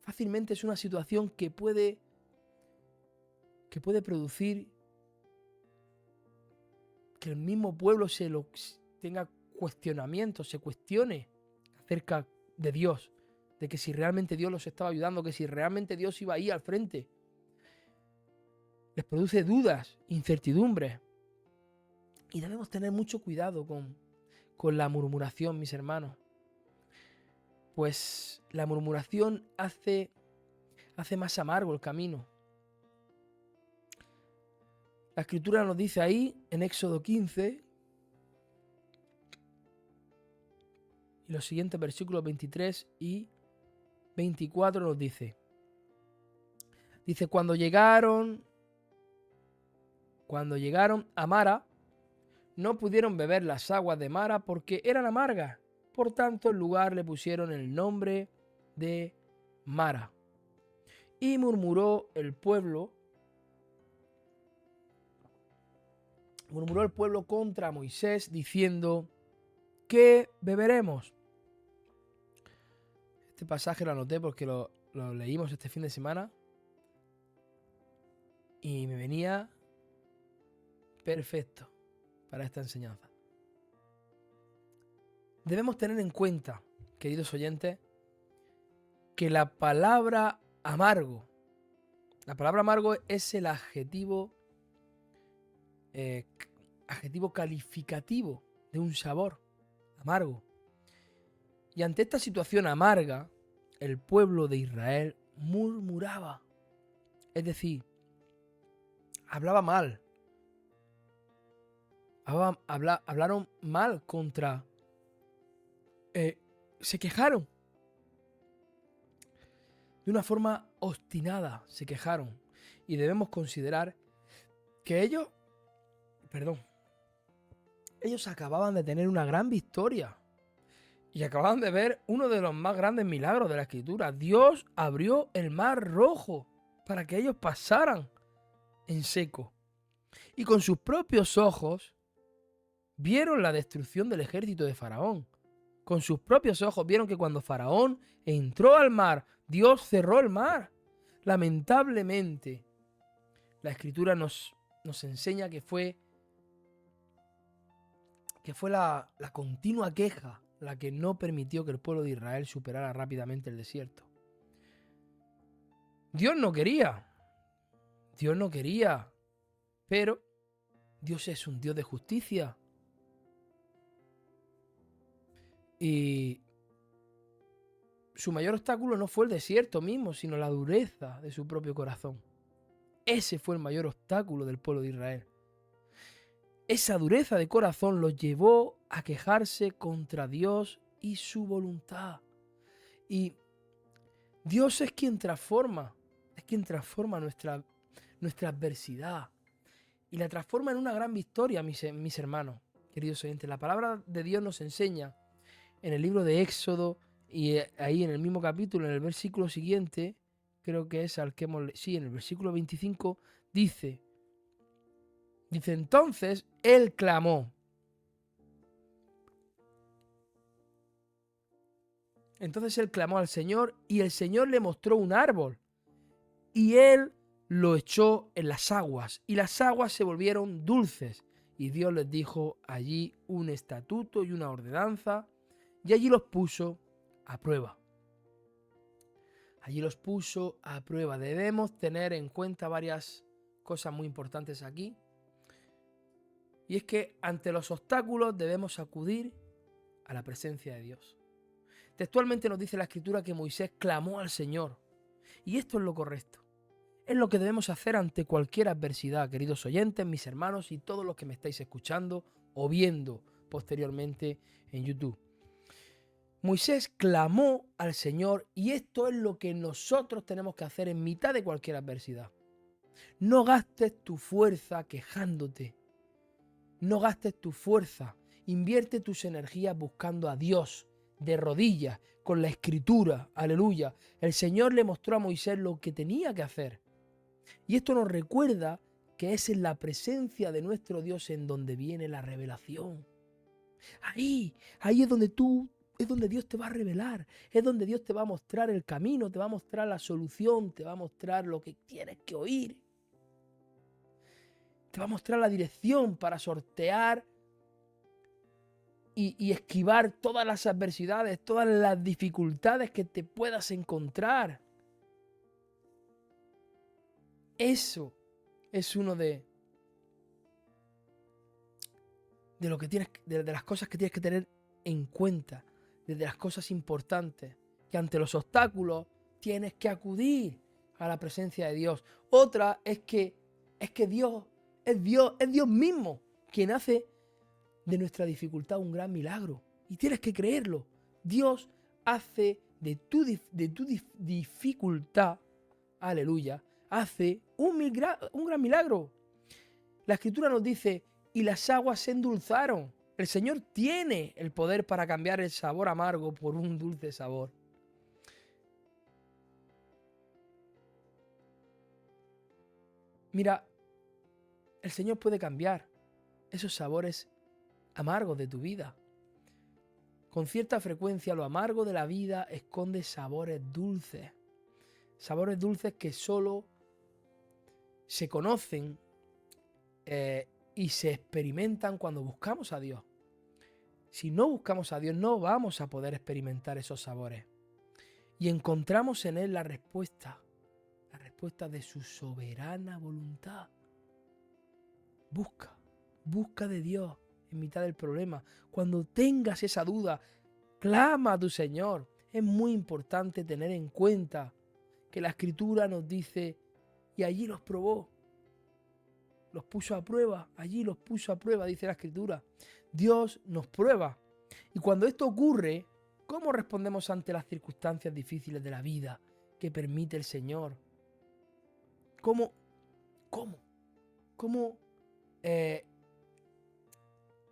Fácilmente es una situación que puede producir que el mismo pueblo tenga cuestionamientos, se cuestione acerca de Dios, de que si realmente Dios los estaba ayudando, que si realmente Dios iba ahí al frente. Les produce dudas, incertidumbres. Y debemos tener mucho cuidado con la murmuración, mis hermanos. Pues la murmuración hace más amargo el camino. La Escritura nos dice ahí, en Éxodo 15, y los siguientes versículos 23 y 24 nos dice, cuando llegaron a Mara, no pudieron beber las aguas de Mara porque eran amargas. Por tanto, el lugar le pusieron el nombre de Mara. Y murmuró el pueblo contra Moisés, diciendo: ¿qué beberemos? Este pasaje lo anoté porque lo leímos este fin de semana y me venía perfecto para esta enseñanza. Debemos tener en cuenta, queridos oyentes, que la palabra amargo es el adjetivo calificativo de un sabor amargo. Y ante esta situación amarga, el pueblo de Israel murmuraba. Es decir, hablaba mal. Hablaron mal contra... se quejaron. De una forma obstinada se quejaron. Y debemos considerar que ellos acababan de tener una gran victoria. Y acababan de ver uno de los más grandes milagros de la Escritura. Dios abrió el Mar Rojo para que ellos pasaran en seco. Y con sus propios ojos vieron la destrucción del ejército de Faraón. Con sus propios ojos vieron que cuando Faraón entró al mar, Dios cerró el mar. Lamentablemente, la Escritura nos enseña que fue la continua queja la que no permitió que el pueblo de Israel superara rápidamente el desierto. Dios no quería, pero Dios es un Dios de justicia. Y su mayor obstáculo no fue el desierto mismo, sino la dureza de su propio corazón. Ese fue el mayor obstáculo del pueblo de Israel. Esa dureza de corazón los llevó a quejarse contra Dios y su voluntad. Y Dios es quien transforma nuestra adversidad. Y la transforma en una gran victoria, mis hermanos, queridos oyentes. La palabra de Dios nos enseña en el libro de Éxodo, y ahí en el mismo capítulo, en el versículo siguiente, creo que es al que en el versículo 25, dice, entonces él clamó. Entonces él clamó al Señor y el Señor le mostró un árbol y él lo echó en las aguas y las aguas se volvieron dulces y Dios les dijo allí un estatuto y una ordenanza y allí los puso a prueba. Allí los puso a prueba. Debemos tener en cuenta varias cosas muy importantes aquí. Y es que ante los obstáculos debemos acudir a la presencia de Dios. Textualmente nos dice la Escritura que Moisés clamó al Señor. Y esto es lo correcto. Es lo que debemos hacer ante cualquier adversidad, queridos oyentes, mis hermanos y todos los que me estáis escuchando o viendo posteriormente en YouTube. Moisés clamó al Señor y esto es lo que nosotros tenemos que hacer en mitad de cualquier adversidad. No gastes tu fuerza quejándote. No gastes tu fuerza. Invierte tus energías buscando a Dios, de rodillas, con la Escritura. Aleluya. El Señor le mostró a Moisés lo que tenía que hacer. Y esto nos recuerda que es en la presencia de nuestro Dios en donde viene la revelación. Ahí es donde Dios te va a revelar, es donde Dios te va a mostrar el camino, te va a mostrar la solución, te va a mostrar lo que tienes que oír. Te va a mostrar la dirección para sortear y esquivar todas las adversidades, todas las dificultades que te puedas encontrar. Eso es uno de lo que tienes, de las cosas que tienes que tener en cuenta, de las cosas importantes, que ante los obstáculos tienes que acudir a la presencia de Dios. Otra es que Dios es Dios mismo quien hace de nuestra dificultad un gran milagro. Y tienes que creerlo. Dios hace de tu dificultad, aleluya, hace un gran milagro. La Escritura nos dice, y las aguas se endulzaron. El Señor tiene el poder para cambiar el sabor amargo por un dulce sabor. Mira, el Señor puede cambiar esos sabores amargos de tu vida. Con cierta frecuencia lo amargo de la vida esconde sabores dulces. Sabores dulces que solo se conocen y se experimentan cuando buscamos a Dios. Si no buscamos a Dios, no vamos a poder experimentar esos sabores. Y encontramos en Él la respuesta de su soberana voluntad. Busca de Dios en mitad del problema. Cuando tengas esa duda, clama a tu Señor. Es muy importante tener en cuenta que la Escritura nos dice, y allí los probó. Los puso a prueba, allí los puso a prueba, dice la Escritura. Dios nos prueba. Y cuando esto ocurre, ¿cómo respondemos ante las circunstancias difíciles de la vida que permite el Señor? ¿Cómo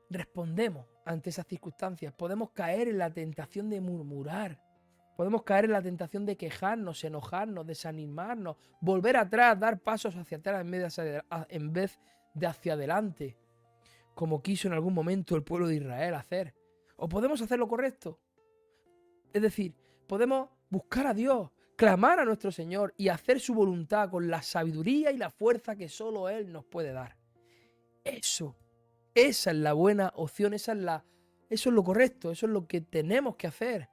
respondemos ante esas circunstancias? Podemos caer en la tentación de murmurar. Podemos caer en la tentación de quejarnos, enojarnos, desanimarnos, volver atrás, dar pasos hacia atrás en vez de hacia adelante, como quiso en algún momento el pueblo de Israel hacer. O podemos hacer lo correcto Es decir, podemos buscar a Dios, clamar a nuestro Señor y hacer su voluntad con la sabiduría y la fuerza que solo Él nos puede dar. Esa es la buena opción, eso es lo correcto, eso es lo que tenemos que hacer.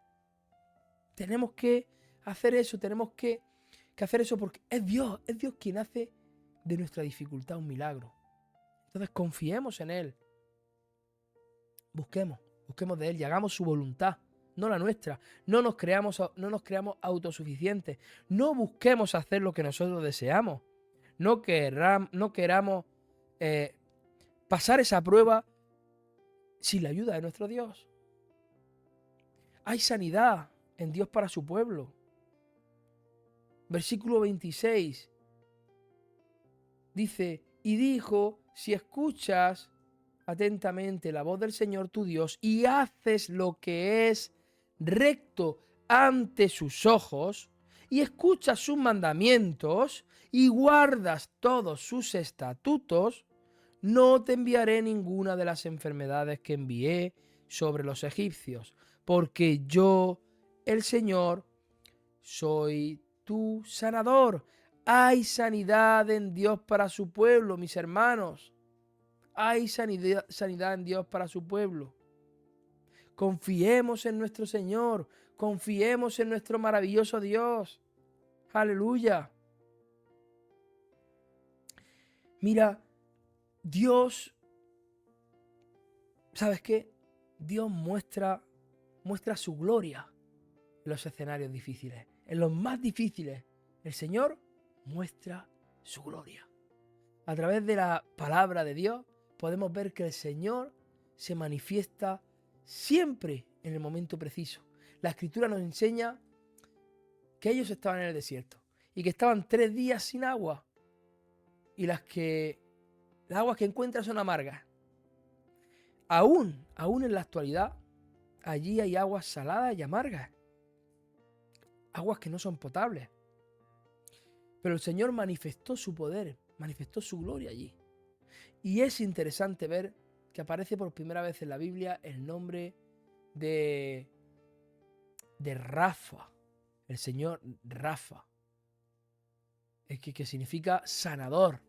Tenemos que hacer eso, tenemos que hacer eso porque es Dios quien hace de nuestra dificultad un milagro. Entonces confiemos en Él, busquemos de Él y hagamos su voluntad, no la nuestra. No nos creamos autosuficientes, no busquemos hacer lo que nosotros deseamos, no queramos pasar esa prueba sin la ayuda de nuestro Dios. Hay sanidad en Dios para su pueblo. Versículo 26 dice, y dijo, si escuchas atentamente la voz del Señor tu Dios y haces lo que es recto ante sus ojos y escuchas sus mandamientos y guardas todos sus estatutos, no te enviaré ninguna de las enfermedades que envié sobre los egipcios, porque yo, el Señor, soy tu sanador. Hay sanidad en Dios para su pueblo, mis hermanos. Hay sanidad en Dios para su pueblo. Confiemos en nuestro Señor. Confiemos en nuestro maravilloso Dios. Aleluya. Mira, Dios, ¿sabes qué? Dios muestra su gloria en los escenarios difíciles. En los más difíciles, el Señor muestra su gloria. A través de la palabra de Dios podemos ver que el Señor se manifiesta siempre en el momento preciso. La Escritura nos enseña que ellos estaban en el desierto y que estaban 3 días sin agua y las aguas que encuentran son amargas. Aún en la actualidad, allí hay aguas saladas y amargas. Aguas que no son potables. Pero el Señor manifestó su poder, manifestó su gloria allí. Y es interesante ver que aparece por primera vez en la Biblia el nombre de Rafa, el Señor Rafa, que significa sanador.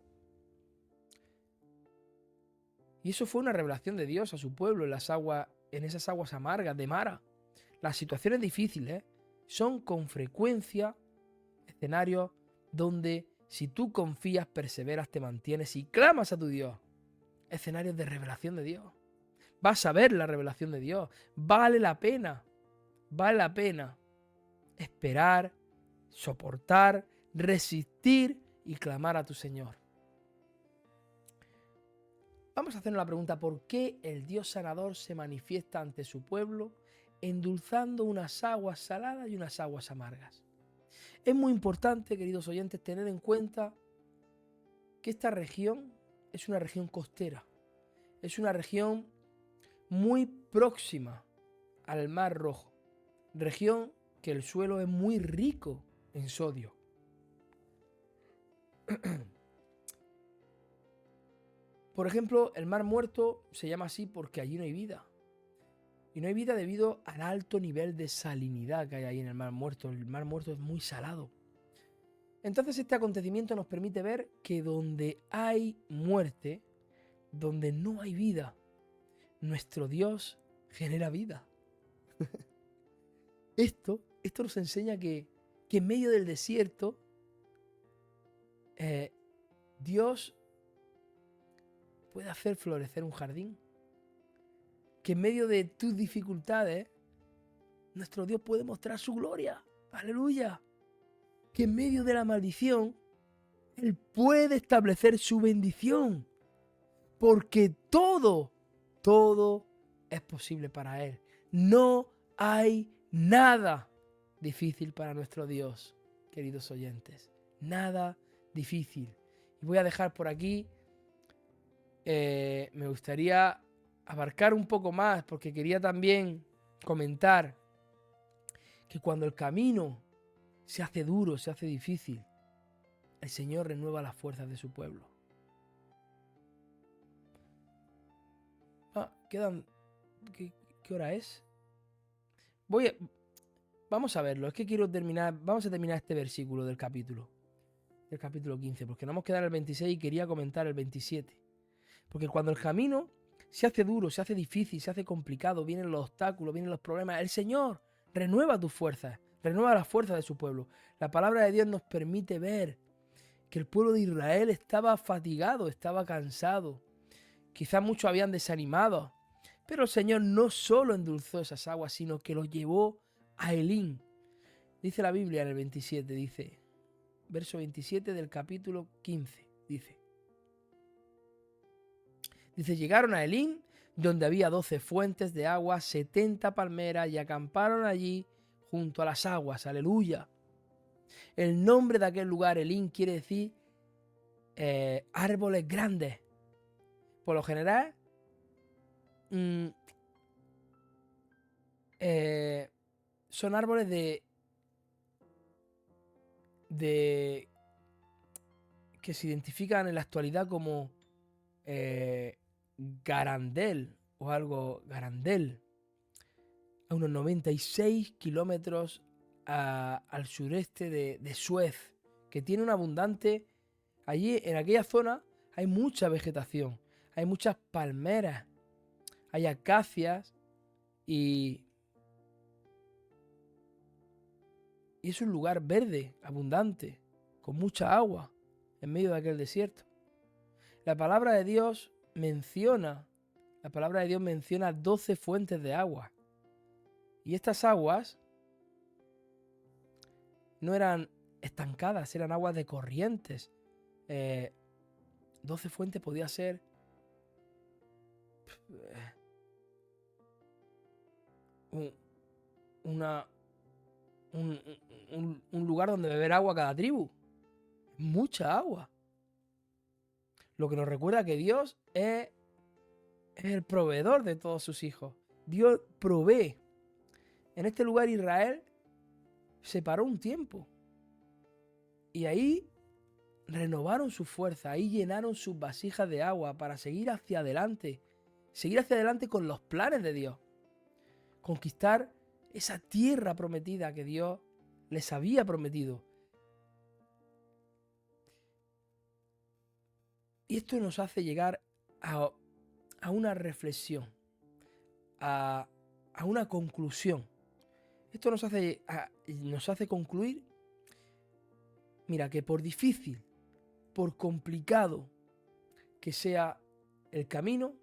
Y eso fue una revelación de Dios a su pueblo en esas aguas amargas de Mara. Las situaciones difíciles son con frecuencia escenarios donde si tú confías, perseveras, te mantienes y clamas a tu Dios. Escenarios de revelación de Dios. Vas a ver la revelación de Dios. Vale la pena esperar, soportar, resistir y clamar a tu Señor. Vamos a hacer una pregunta. ¿Por qué el Dios sanador se manifiesta ante su pueblo endulzando unas aguas saladas y unas aguas amargas? Es muy importante, queridos oyentes, tener en cuenta que esta región es una región costera. Es una región muy próxima al Mar Rojo. Región que el suelo es muy rico en sodio. Por ejemplo, el Mar Muerto se llama así porque allí no hay vida. Y no hay vida debido al alto nivel de salinidad que hay ahí en el Mar Muerto. El Mar Muerto es muy salado. Entonces este acontecimiento nos permite ver que donde hay muerte, donde no hay vida, nuestro Dios genera vida. Esto nos enseña que en medio del desierto, Dios puede hacer florecer un jardín. Que en medio de tus dificultades, nuestro Dios puede mostrar su gloria. ¡Aleluya! Que en medio de la maldición, Él puede establecer su bendición. Porque todo es posible para Él. No hay nada difícil para nuestro Dios, queridos oyentes. Nada difícil. Y voy a dejar por aquí, me gustaría abarcar un poco más, porque quería también comentar que cuando el camino se hace duro, se hace difícil, el Señor renueva las fuerzas de su pueblo. ¿Qué hora es? Vamos a verlo. Es que vamos a terminar este versículo del capítulo 15, porque nos hemos quedado en el 26 y quería comentar el 27. Porque cuando el camino se hace duro, se hace difícil, se hace complicado, vienen los obstáculos, vienen los problemas, el Señor renueva tus fuerzas, renueva las fuerzas de su pueblo. La palabra de Dios nos permite ver que el pueblo de Israel estaba fatigado, estaba cansado. Quizás muchos habían desanimado, pero el Señor no solo endulzó esas aguas, sino que los llevó a Elín. Dice la Biblia en el 27, dice, verso 27 del capítulo 15, dice, llegaron a Elín, donde había 12 fuentes de agua, 70 palmeras, y acamparon allí junto a las aguas. Aleluya. El nombre de aquel lugar, Elín, quiere decir árboles grandes. Por lo general, son árboles que se identifican en la actualidad como garandel o algo garandel, a unos 96 kilómetros al sureste de Suez, que tiene un abundante, allí en aquella zona hay mucha vegetación, hay muchas palmeras, hay acacias y es un lugar verde, abundante, con mucha agua en medio de aquel desierto. La palabra de Dios menciona 12 fuentes de agua. Y estas aguas no eran estancadas, eran aguas de corrientes. 12 fuentes podía ser un lugar donde beber agua cada tribu. Mucha agua. Lo que nos recuerda que Dios es el proveedor de todos sus hijos. Dios provee. En este lugar Israel se paró un tiempo. Y ahí renovaron su fuerza. Ahí llenaron sus vasijas de agua para seguir hacia adelante. Seguir hacia adelante con los planes de Dios. Conquistar esa tierra prometida que Dios les había prometido. Y esto nos hace llegar a una reflexión, a una conclusión. Esto nos hace concluir, mira, que por difícil, por complicado que sea el camino,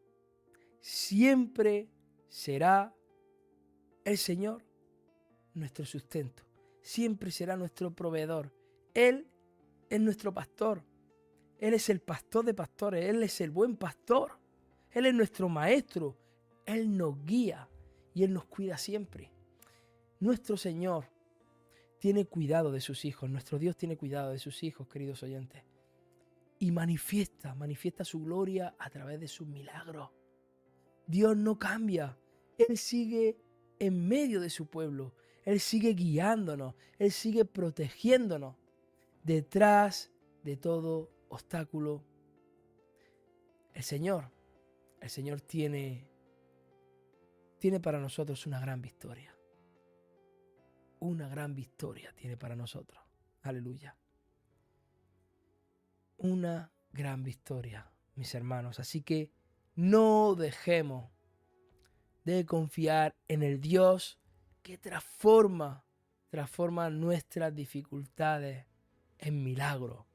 siempre será el Señor nuestro sustento. Siempre será nuestro proveedor. Él es nuestro pastor. Él es el pastor de pastores. Él es el buen pastor. Él es nuestro maestro. Él nos guía y Él nos cuida siempre. Nuestro Señor tiene cuidado de sus hijos. Nuestro Dios tiene cuidado de sus hijos, queridos oyentes. Y manifiesta su gloria a través de sus milagros. Dios no cambia. Él sigue en medio de su pueblo. Él sigue guiándonos. Él sigue protegiéndonos. Detrás de todo obstáculo, el Señor tiene para nosotros una gran victoria. Una gran victoria tiene para nosotros. Aleluya. Una gran victoria, mis hermanos. Así que no dejemos de confiar en el Dios que transforma nuestras dificultades en milagros.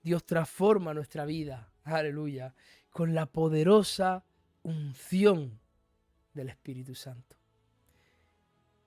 Dios transforma nuestra vida, aleluya, con la poderosa unción del Espíritu Santo.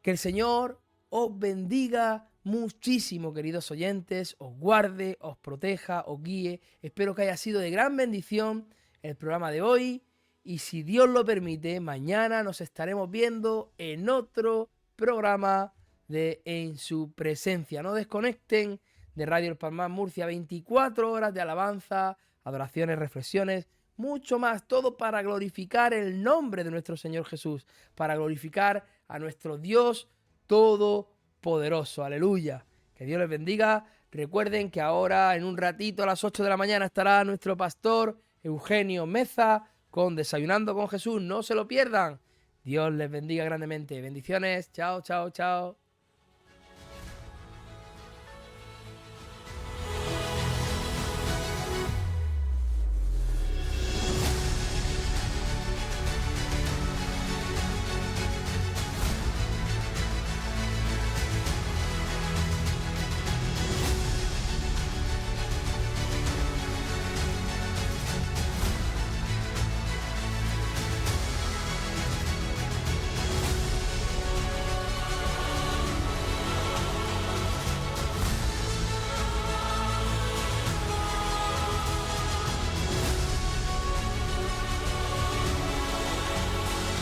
Que el Señor os bendiga muchísimo, queridos oyentes, os guarde, os proteja, os guíe. Espero que haya sido de gran bendición el programa de hoy y si Dios lo permite, mañana nos estaremos viendo en otro programa de En Su Presencia. No desconecten de Radio El Palmar Murcia, 24 horas de alabanza, adoraciones, reflexiones, mucho más, todo para glorificar el nombre de nuestro Señor Jesús, para glorificar a nuestro Dios Todopoderoso. Aleluya. Que Dios les bendiga. Recuerden que ahora, en un ratito, a las 8 de la mañana, estará nuestro pastor Eugenio Meza con Desayunando con Jesús. No se lo pierdan. Dios les bendiga grandemente. Bendiciones. Chao, chao, chao.